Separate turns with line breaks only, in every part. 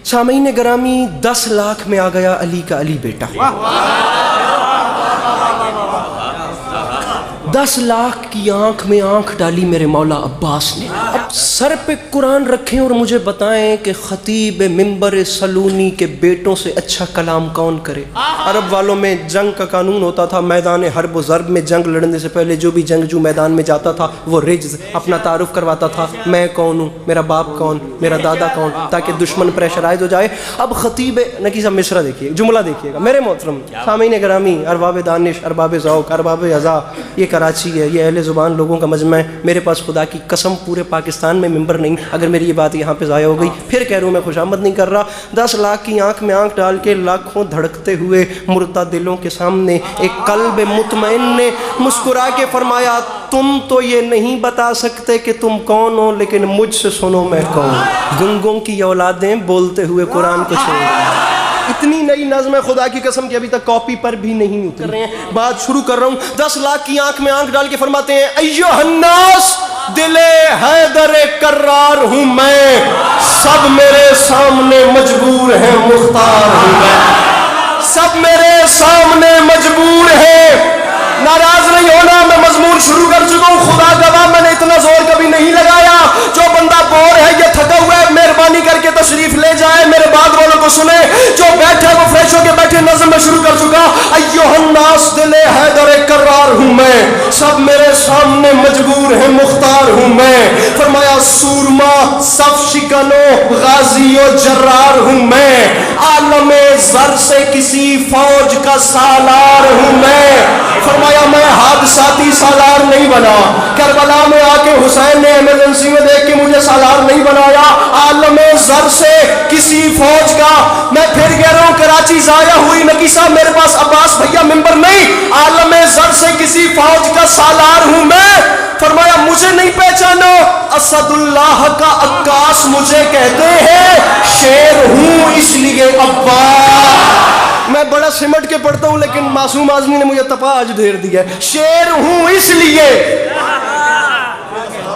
سامعین گرامی 10 لاکھ میں آ گیا علی کا علی بیٹا. 10 لاکھ کی آنکھ میں آنکھ ڈالی میرے مولا عباس نے. اب سر پہ قرآن رکھیں اور مجھے بتائیں کہ خطیب منبر سلونی کے بیٹوں سے اچھا کلام کون کرے. عرب والوں میں جنگ کا قانون ہوتا تھا. میدان حرب و ضرب میں جنگ لڑنے سے پہلے جو بھی جنگجو میدان میں جاتا تھا وہ رجز اپنا تعارف کرواتا تھا. میں کون ہوں, میرا باپ کون, میرا دادا کون, تاکہ دشمن پریشرائز ہو جائے. اب خطیب نکی صاحب مصرع دیکھیے, جملہ دیکھیے گا میرے محترم سامعین گرامی, ارباب دانش, ارباب ذوق, ارباب اذا, یہ کراچی ہے, یہ اہل زبان لوگوں کا مجمع ہے. میرے پاس خدا کی قسم پورے پاکستان میں ممبر نہیں. اگر میری یہ بات یہاں پہ ضائع ہو گئی پھر کہہ رہا ہوں میں خوشامد نہیں کر رہا. 10 لاکھ کی آنکھ میں آنکھ ڈال کے لاکھوں دھڑکتے ہوئے مردہ دلوں کے سامنے ایک قلب مطمئن نے مسکرا کے فرمایا, تم تو یہ نہیں بتا سکتے کہ تم کون ہو, لیکن مجھ سے سنو میں کون. گنگوں کی اولادیں بولتے ہوئے قرآن کو سنو. اتنی نئی نظم ہے خدا کی قسم کہ ابھی تک کاپی پر بھی نہیں اتر رہے ہیں. بات شروع کر رہا ہوں. 10 لاکھ کی آنکھ میں آنکھ ڈال کے فرماتے ہیں, ایھا الناس دل حیدر کرار ہوں میں, سب میرے سامنے مجبور ہیں مختار ہوں میں. سب میرے سامنے مجبور ہیں. ناراض نہیں ہونا, میں مضمون شروع کر چکا ہوں. خدا گواہ میں نے اتنا زور کبھی نہیں لگایا. جو بندہ بور ہے یا تھکا ہوا ہے مہربانی کر کے تشریف لے جائے, میرے بعد والوں کو سنے. جو بیٹھے وہ فریش ہو کے بیٹھے. نظم میں شروع کر چکا. ایھا الناس دل حیدر کرار ہوں میں, سب میرے سامنے مجبور ہیں مختار ہوں میں. فرمایا سورما صف شکنو غازی و جرار ہوں میں, عالم زر سے کسی فوج کا سالار ہوں میں. فرمایا میں حادثاتی سالار نہیں بنا. کربلا میں آ کے حسین نے ایمرجنسی میں دیکھ کے مجھے سالار نہیں بنایا. عالم زر سے کسی فوج کا. میں پھر کہہ رہا ہوں کراچی ضائع ہوئی نکی صاحب, میرے پاس عباس بھیا ممبر نہیں. عالم زر سے کسی فوج کا سالار ہوں میں. فرمایا مجھے نہیں پہچانا, اسد اللہ کا عکاس مجھے کہتے ہیں, شیر ہوں اس لیے عباس. میں بڑا سمٹ کے پڑھتا ہوں لیکن معصوم آزمی نے مجھے تپا آج دھیر دیا ہے. شیر ہوں اس لیے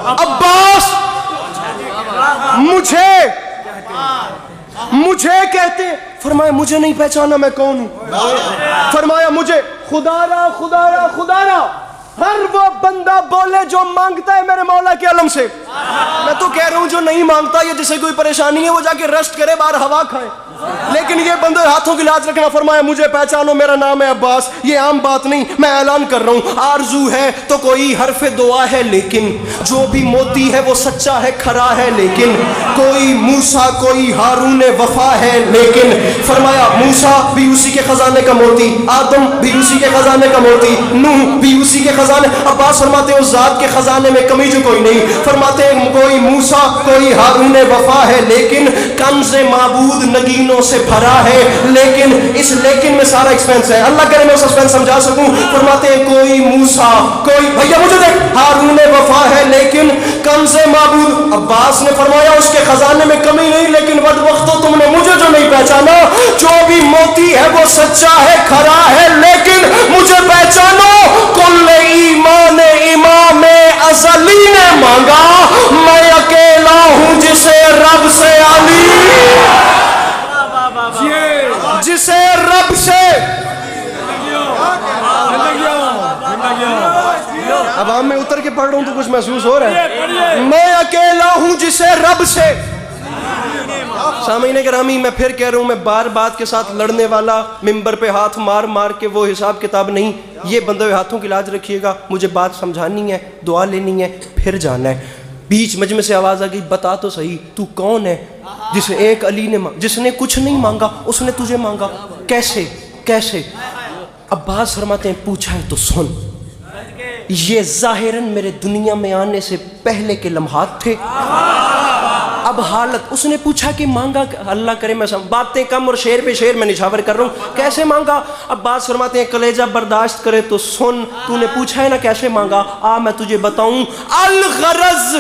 عباس مجھے کہتے. فرمایا مجھے نہیں پہچانا میں کون ہوں. فرمایا مجھے خدا را ہر وہ بندہ بولے جو مانگتا ہے میرے مولا کے علم سے. میں تو کہہ رہا ہوں جو نہیں مانگتا یا جسے کوئی پریشانی ہے وہ جا کے ریسٹ کرے, باہر ہوا کھائے. لیکن یہ بندے ہاتھوں کی لاج رکھنا. فرمایا مجھے پہچانو, میرا نام ہے عباس. یہ عام بات نہیں, میں اعلان کر رہا ہوں. آرزو ہے تو کوئی حرف دعا ہے, لیکن جو بھی موتی ہے وہ سچا ہے, کھرا ہے. لیکن کوئی موسیٰ کوئی ہارون وفا ہے. لیکن فرمایا موسیٰ بھی اسی کے خزانے کا موتی, آدم بھی اسی کے خزانے کا موتی, نوح بھی اسی کے خزانے. عباس فرماتے ہیں اس ذات کے خزانے میں کمی جو کوئی نہیں. فرماتے ہیں کوئی موسیٰ کوئی ہارون وفا ہے, لیکن کنز معبود نگینوں سے بھرا ہے. لیکن اس لیکن میں سارا ایکسپینس ہے, اللہ کرے میں اس ایکسپینس سمجھا سکوں. فرماتے ہیں کوئی موسیٰ کوئی بھیا مجھے دیکھ ہارون وفا ہے, لیکن کنز معبود. عباس نے فرمایا اس کے خزانے میں کمی نہیں, لیکن ود وقتو تم نے مجھے جو نہیں پہچانا. جو بھی موتی ہے وہ سچا ہے, کھرا ہے. لیکن مجھے پہچانو, کل ایمان امام ازلی نے مانگا, میں اکیلا ہوں جسے رب سے علی, جسے رب سے. اب میں اتر کے پڑھ رہا ہوں تو کچھ محسوس ہو رہا ہے. میں اکیلا ہوں جسے رب سے. سامعین گرامی میں پھر کہہ رہا ہوں, میں بار بات کے ساتھ لڑنے والا, ممبر پہ ہاتھ مار مار کے وہ حساب کتاب نہیں. یہ بندے ہاتھوں کی لاج رکھیے گا, مجھے بات سمجھانی ہے, دعا لینی ہے, پھر جانا ہے. بیچ مجمع سے آواز آ گئی, بتا تو صحیح تو کون ہے جسے ایک علی نے جس نے کچھ نہیں مانگا اس نے تجھے مانگا. کیسے؟ عباس فرماتے ہیں پوچھا ہے تو سن. یہ ظاہراً میرے دنیا میں آنے سے پہلے کے لمحات تھے. اب حالت, اس نے پوچھا کہ مانگا, اللہ کرے میں باتیں کم اور شعر پہ شعر میں نچھاور کر رہا ہوں. کیسے مانگا؟ عباس فرماتے ہیں کلیجہ برداشت کرے تو سن. تو نے پوچھا ہے نا کیسے مانگا, آ میں تجھے بتاؤں. الغرض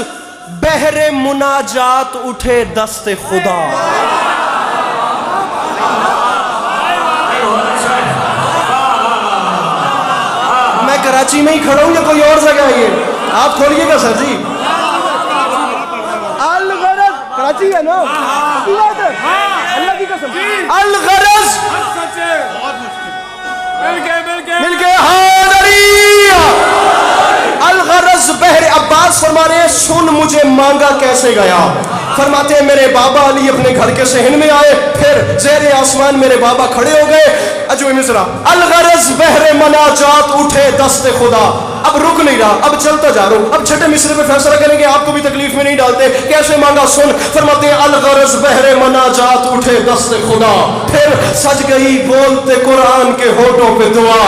بحر مناجات اٹھے دست خدا. میں کراچی میں ہی کھڑا ہوں یا کوئی اور جگہ ہے؟ یہ آپ کھولیے گا سر جی. کراچی ہے نا, اللہ الغرض مل کے الغرض بحر عباس فرما رہے ہیں سن مجھے مانگا کیسے گیا. فرماتے ہیں میرے بابا علی اپنے گھر کے صحن میں آئے, پھر زیر آسمان میرے بابا کھڑے ہو گئے. عجوب مصرا الغرض بحر مناجات اٹھے دست خدا. اب رک نہیں رہا, اب چلتا جا رہا ہوں. اب چھٹے مصرے پہ فیصلہ کریں گے, آپ کو بھی تکلیف میں نہیں ڈالتے. کیسے مانگا سن. فرماتے ہیں الغرض بحر مناجات اٹھے دست خدا, پھر سج گئی بولتے قرآن کے ہونٹوں پہ دعا.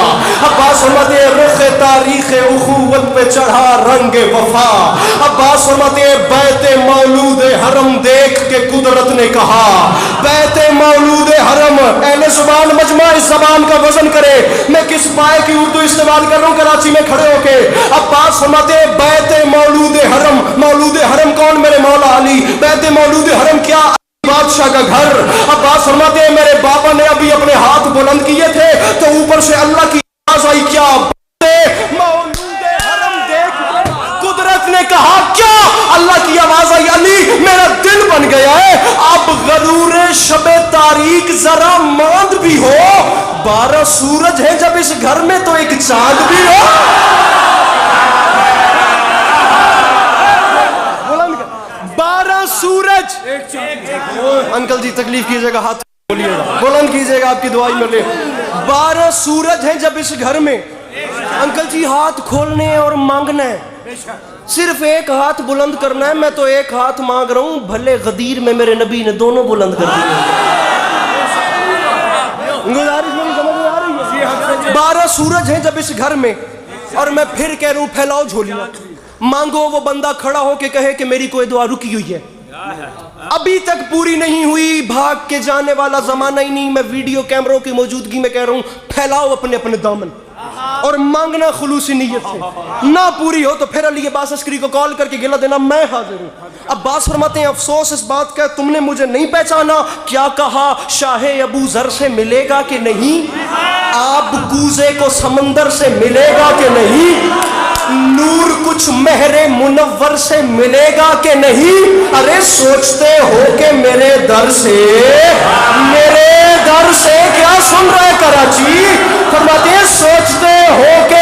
عباس فرماتے ہیں رخ تاریخ اخوت پہ چڑھا رنگ وفا. عباس فرماتے ہیں بیت مولود حرم دیکھ کے قدرت نے کہا, بیت مولود حرم. اہل زبان مجمع اس زبان کا وزن کرے. میں کس پائے کی اردو استعمال کر رہا ہوں کراچی میں کھڑے ہو کے. عباس فرماتے ہیں بیت مولود حرم. مولود حرم کون؟ میرے مولا علی. بیت مولود حرم کیا؟ بادشاہ کا گھر. عباس فرماتے ہیں میرے بابا نے ابھی اپنے ہاتھ بلند کیے تھے تو اوپر سے اللہ کی آواز آئی, کیا مولود حرم دیکھ. قدرت نے کہا کیا؟ اللہ کی آواز آئی, علی میرا دل بن گیا ہے. اب غرور شب تاریک ذرا ماند بھی ہو, 12 سورج ہیں جب اس گھر میں تو ایک چاند بھی ہو. سورج. انکل جی تکلیف کیجئے گا, ہاتھ بولیے گا, بلند کیجئے گا, آپ کی دعائی میں لے. 12 سورج ہیں جب اس گھر میں. انکل جی ہاتھ کھولنے اور مانگنا ہے, صرف ایک ہاتھ بلند کرنا ہے. میں تو ایک ہاتھ مانگ رہا ہوں, بھلے غدیر میں میرے نبی نے دونوں بلند کر دیے. گزارش میری سمجھ میں آ رہی ہے؟ 12 سورج ہیں جب اس گھر میں, اور میں پھر کہہ رہا ہوں پھیلاؤ جھولیاں, مانگو. وہ بندہ کھڑا ہو کے کہے کہ میری کوئی دعا رکی ہوئی ہے, ابھی تک پوری نہیں ہوئی, بھاگ کے جانے والا زمانہ ہی نہیں. میں ویڈیو کیمروں کی موجودگی میں کہہ رہا ہوں پھیلاؤ اپنے اپنے دامن اور مانگنا خلوصی نیت سے. نہ پوری ہو تو پھر علی عباس عسکری کو کال کر کے گلہ دینا میں حاضر ہوں. عباس فرماتے ہیں افسوس اس بات کا تم نے مجھے نہیں پہچانا. کیا کہا شاہ ابو ذر سے ملے گا کہ نہیں, آب کوزے کو سمندر سے ملے گا کہ نہیں, نور کچھ مہر منور سے ملے گا کہ نہیں. ارے سوچتے ہو کہ میرے در سے کیا سن رہے کراچی. فرماتے ہیں سوچتے ہو کہ